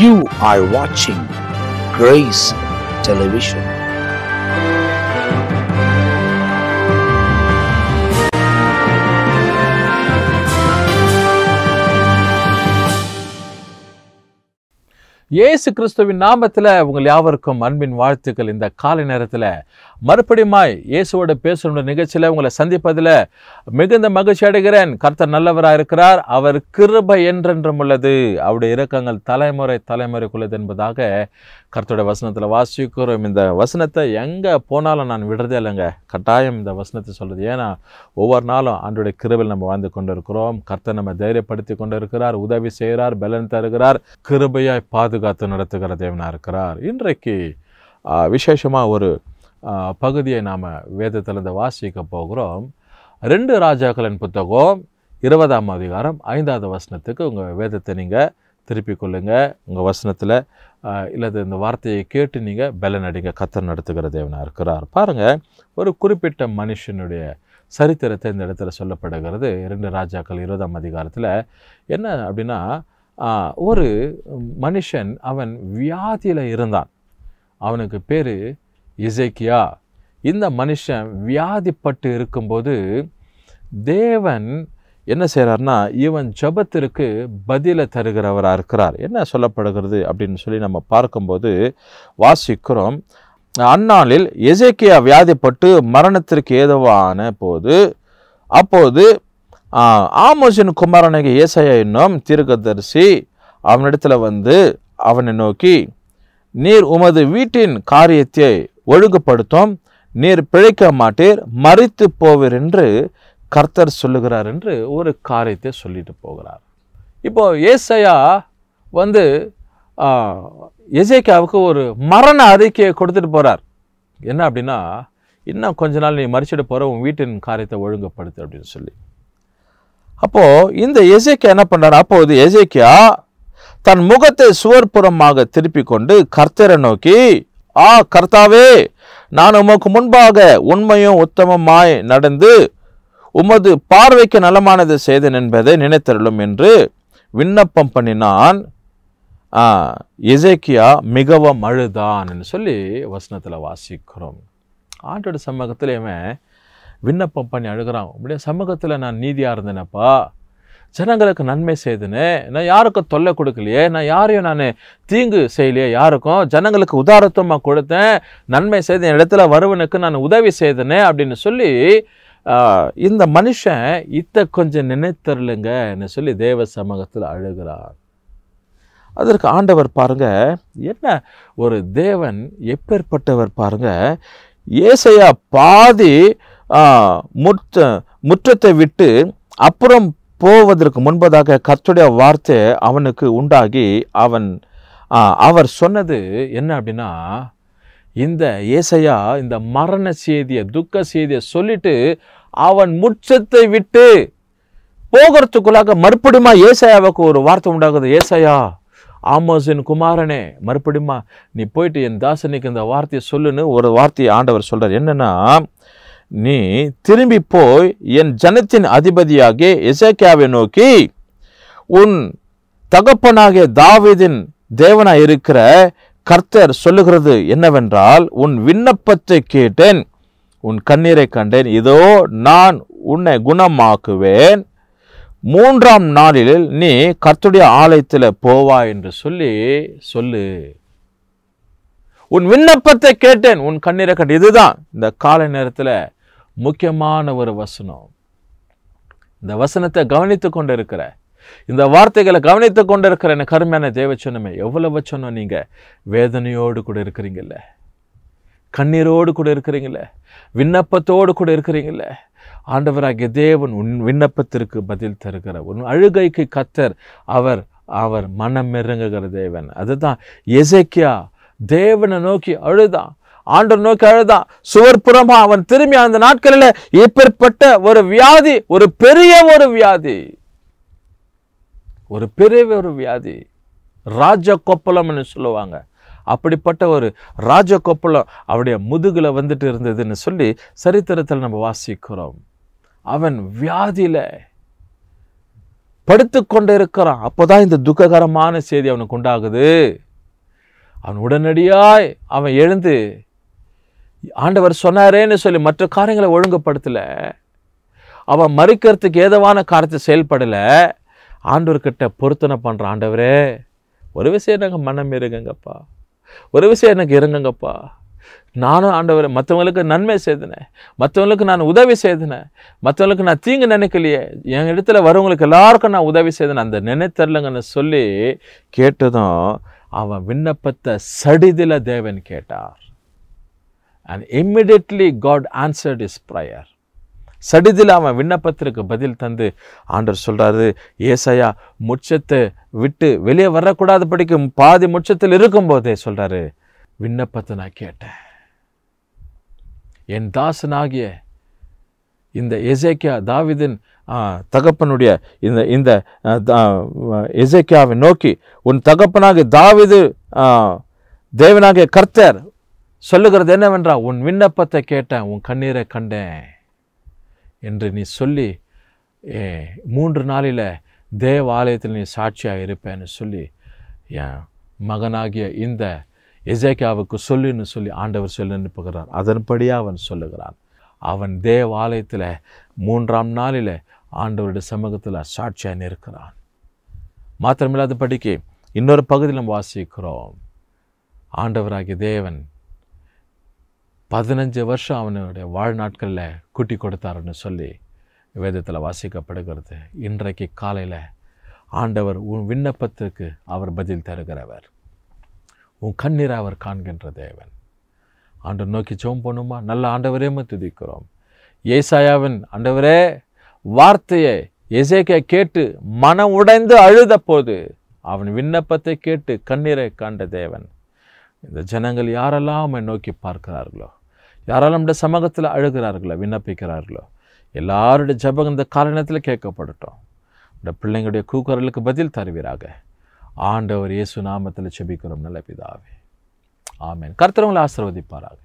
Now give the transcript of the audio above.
You are watching Grace Television. இயேசு கிறிஸ்துவின் நாமத்தில் உங்கள் யாவருக்கும் அன்பின் வாழ்த்துக்கள். இந்த காலை நேரத்தில் மறுபடியுமாய் இயேசுவோட பேசுகிற நிகழ்ச்சியில் உங்களை சந்திப்பதில் மிகுந்த மகிழ்ச்சி அடைகிறேன். கர்த்தர் நல்லவராக இருக்கிறார். அவர் கிருபை என்றென்றும் உள்ளது, அவருடைய இரக்கங்கள் தலைமுறை தலைமுறைக்குள்ளது என்பதாக கர்த்தருடைய வசனத்தில் வாசிக்கிறோம். இந்த வசனத்தை எங்கே போனாலும் நான் விடுறதே இல்லைங்க, கட்டாயம் இந்த வசனத்தை சொல்கிறது. ஏன்னா ஒவ்வொரு நாளும் ஆண்டோடைய கிருபையில் நம்ம வாழ்ந்து கொண்டு இருக்கிறோம். கர்த்தர் நம்ம தைரியப்படுத்தி கொண்டு இருக்கிறார், உதவி செய்கிறார், பலன் தருகிறார், கிருபையாய் பாதுகாத்து நடத்துகிற தேவனாக இருக்கிறார். இன்றைக்கு விசேஷமாக ஒரு பகுதியை நாம் வேதத்திலிருந்து வாசிக்க போகிறோம். 2 ராஜாக்களின் புத்தகம் 20ஆம் அதிகாரம் 5வது வசனத்துக்கு உங்கள் வேதத்தை நீங்கள் திருப்பிக் கொள்ளுங்கள். உங்கள் வசனத்தில் இல்லது இந்த வார்த்தையை கேட்டு நீங்கள் பலன் அடிங்க. கர்த்தர் நடத்துகிற தேவனாக இருக்கிறார். பாருங்கள், ஒரு குறிப்பிட்ட மனுஷனுடைய சரித்திரத்தை இந்த இடத்துல சொல்லப்படுகிறது. 2 ராஜாக்கள் 20ஆம் அதிகாரத்தில் என்ன அப்படின்னா, ஒரு மனுஷன் அவன் வியாதியில் இருந்தான். அவனுக்கு பேர் எசேக்கியா. இந்த மனுஷன் வியாதிப்பட்டு இருக்கும்போது தேவன் என்ன செய்கிறார்னா, இவன் ஜெபத்திற்கு பதிலை தருகிறவராக இருக்கிறார். என்ன சொல்லப்படுகிறது அப்படின்னு சொல்லி நம்ம பார்க்கும்போது வாசிக்கிறோம். அந்நாளில் எசேக்கியா வியாதிப்பட்டு மரணத்திற்கு ஏதுவான போது, அப்போது ஆமோசின் குமாரனாகிய ஏசாயா என்னும் தீர்க்கதரிசி அவனிடத்தில் வந்து அவனை நோக்கி, நீர் உமது வீட்டின் காரியத்தை ஒழுங்குபடுத்தும், நீர் பிழைக்க மாட்டீர், மரித்து போவீர் என்று கர்த்தர் சொல்லுகிறார் என்று ஒரு காரியத்தை சொல்லிட்டு போகிறார். இப்போ ஏசாயா வந்து எசேக்கியாவுக்கு ஒரு மரண அறிக்கையை கொடுத்துட்டு போகிறார். என்ன அப்படின்னா, இன்னும் கொஞ்ச நாள் நீ மறிச்சிட்டு போகிற, உன் வீட்டின் காரியத்தை ஒழுங்குபடுத்து அப்படின்னு சொல்லி. அப்போது இந்த எசேக்கியா என்ன பண்ணுறாரு? அப்போது எசேக்கியா தன் முகத்தை சுவர்புறமாக திருப்பி கொண்டு கர்த்தரை நோக்கி, கர்த்தாவே, நான் உமக்கு முன்பாக உண்மையும் உத்தமமாய் நடந்து உமது பார்வைக்கு நலமானது செய்தேன் என்பதை நினைத்தருளும் என்று விண்ணப்பம் பண்ணினான். எசேக்கியா மிகவும் அழுதான் என்று சொல்லி வசனத்தில் வாசிக்கிறோம். ஆண்டோட சமூகத்தில் இவன் விண்ணப்பம் பண்ணி அழுகிறான். அப்படியே சமூகத்தில் நான் நீதியாக இருந்தேனப்பா, ஜனங்களுக்கு நன்மை செய்தேனே, நான் யாருக்கும் தொல்லை கொடுக்கலையே, நான் யாரையும் நான் தீங்கு செய்யலையே, யாருக்கும் ஜனங்களுக்கு உதாரத்துவமாக கொடுத்தேன், நன்மை செய்த இடத்துல வருவனுக்கு நான் உதவி செய்தேனே அப்படின்னு சொல்லி இந்த மனுஷன் கொஞ்சம் நினைத்தருளுங்கன்னு சொல்லி தேவ சமூகத்தில் அழுகிறார். அதற்கு ஆண்டவர் பாருங்க, என்ன ஒரு தேவன், எப்பேற்பட்டவர் பாருங்க. ஏசாயா பாதி முற்றத்தை விட்டு அப்புறம் போவதற்கு முன்பதாக கர்த்தருடைய வார்த்தை அவனுக்கு உண்டாகி அவர் சொன்னது என்ன அப்படின்னா, இந்த ஏசாயா இந்த மரண செய்தியை, துக்க செய்தியை சொல்லிட்டு அவன் முற்றத்தை விட்டு போகிறதுக்குள்ளாக மறுபடியுமா ஏசாயாவுக்கு ஒரு வார்த்தை உண்டாகுது. ஏசாயா, ஆமோசின் குமாரனே, மறுபடியுமா நீ போயிட்டு என் தாசனுக்கு இந்த வார்த்தையை சொல்லுன்னு ஒரு வார்த்தையை ஆண்டவர் சொல்றார். என்னன்னா, நீ திரும்பி போய் என் ஜனத்தின் அதிபதியாகிய எசேக்கியாவை நோக்கி, உன் தகப்பனாகிய தாவீதின் தேவனாய் இருக்கிற கர்த்தர் சொல்லுகிறது என்னவென்றால், உன் விண்ணப்பத்தை கேட்டேன், உன் கண்ணீரை கண்டேன், இதோ நான் உன்னை குணமாக்குவேன், 3ஆம் நாளில் நீ கர்த்தருடைய ஆலயத்தில் போவாய் என்று சொல்லு. உன் விண்ணப்பத்தை கேட்டேன், உன் கண்ணீரை கண்டேன். இதுதான் இந்த காலை நேரத்தில் முக்கியமான ஒரு வசனம். இந்த வசனத்தை கவனித்து கொண்டு இருக்கிற, இந்த வார்த்தைகளை கவனித்து கொண்டு இருக்கிற எனக்கு அருமையான தேவச்சனமே, எவ்வளவு சொன்னோம், நீங்கள் வேதனையோடு கூட இருக்கிறீங்கல்ல, கண்ணீரோடு கூட இருக்கிறீங்கள, விண்ணப்பத்தோடு கூட இருக்கிறீங்கள. ஆண்டவராகிய தேவன் உன் விண்ணப்பத்திற்கு பதில் தருகிற, உன் அழுகைக்கு கர்த்தர் அவர் மனம் இறங்குகிற தேவன். அதுதான் எசேக்கியா தேவனை நோக்கி அழுதான், ஆண்டவர் நோக்கி அழுதான். சுவர்புறமா அவன் திரும்பி அந்த நாட்களில் இப்பேற்பட்ட ஒரு வியாதி, ஒரு பெரிய வியாதி, ராஜ கொப்பளம்னு சொல்லுவாங்க. அப்படிப்பட்ட ஒரு ராஜ கொப்பளம் அவருடைய முதுகுல வந்துட்டு இருந்ததுன்னு சொல்லி சரித்திரத்தில் நம்ம வாசிக்கிறோம். அவன் வியாதியில படுத்து கொண்டு இருக்கிறான். அப்போதான் இந்த துக்ககரமான செய்தி அவனுக்கு உண்டாகுது. அவன் உடனடியாய் அவன் எழுந்து ஆண்டவர் சொன்னாரேன்னு சொல்லி மற்ற காரியங்களை ஒழுங்குபடுத்தல, அவன் மறிக்கிறதுக்கு ஏதுவான காரியத்தை செயல்படல. ஆண்டவர்கிட்ட பொருத்தனை பண்ற, ஆண்டவரே ஒரு விஷயம் எனக்கு மனம் இருங்கப்பா, ஒரு விஷயம் எனக்கு இருங்கப்பா. நானும் ஆண்டவரை மற்றவங்களுக்கு நன்மை செய்தினேன், மற்றவங்களுக்கு நான் உதவி செய்தினேன், மற்றவங்களுக்கு நான் தீங்கு நினைக்கலையே, என் இடத்துல வரவங்களுக்கு எல்லாருக்கும் நான் உதவி செய்தேன், அந்த நினைத்தரலங்கன்னு சொல்லி கேட்டதும் அவன் விண்ணப்பத்தை சடிதில தேவன் கேட்டார். And immediately God answered his prayer. சடிதில் அவன் விண்ணப்பத்திற்கு பதில் தந்து ஆண்டவர் சொல்றாரு, ஏசாயா முச்சத்தை விட்டு வெளியே வரக்கூடாது படிக்கும் பாதி முச்சத்தில் இருக்கும்போதே சொல்றாரு, விண்ணப்பத்தை நான் கேட்டேன். என் தாசனாகிய இந்த எசேக்கியா தாவீதின் தகப்பனுடைய இந்த எசேக்கியாவை நோக்கி, உன் தகப்பனாகிய தாவீது தேவனாகிய கர்த்தர் சொல்லுகிறது என்னவென்றா, உன் விண்ணப்பத்தை கேட்டேன், உன் கண்ணீரை கண்டேன் என்று நீ சொல்லி 3 நாளில் தேவ ஆலயத்தில் நீ சாட்சியாக இருப்பேன்னு சொல்லி என் மகனாகிய இந்த எசேக்கியாவுக்கு சொல்லுன்னு சொல்லி ஆண்டவர் சொல்லி அனுப்புகிறார். அதன்படியாக அவன் சொல்லுகிறான். அவன் தேவ ஆலயத்தில் 3ஆம் நாளில் ஆண்டவருடைய சமூகத்தில் சாட்சியாக இருக்கிறான். மாத்திரமில்லாத படிக்க இன்னொரு பகுதியில் நம்ம வாசிக்கிறோம், ஆண்டவராகிய தேவன் 15 வருஷம் அவனுடைய வாழ்நாட்களில் கூட்டி கொடுத்தாருன்னு சொல்லி வேதத்தில் வாசிக்கப்படுகிறது. இன்றைக்கு காலையில் ஆண்டவர் உன் விண்ணப்பத்திற்கு அவர் பதில் தருகிறவர், உன் கண்ணீரை அவர் காண்கின்ற தேவன். ஆண்டவர் நோக்கி ஜெபம் பண்ணுமா? நல்ல ஆண்டவரே துதிக்கிறோம். ஏசாயாவின் ஆண்டவரே வார்த்தையை எசேக்கியா கேட்டு மனம் உடைந்து அழுத போது அவன் விண்ணப்பத்தை கேட்டு கண்ணீரை காண்ட தேவன். இந்த ஜனங்கள் யாரெல்லாம் அவனை நோக்கி பார்க்கிறார்களோ, யாரெல்லாம் நம்முடைய சமூகத்தில் அழுகிறார்களோ, விண்ணப்பிக்கிறார்களோ, எல்லாருடைய ஜெபம் இந்த காரணத்தில் கேட்கப்படட்டும். இந்த பிள்ளைங்களுடைய கூக்குரலுக்கு பதில் தருவீராக. ஆண்டவர் இயேசு நாமத்தில் ஜெபிக்கிறோம் நல்ல பிதாவே, ஆமென். கர்த்தர் உங்களை ஆசீர்வதிப்பாராக.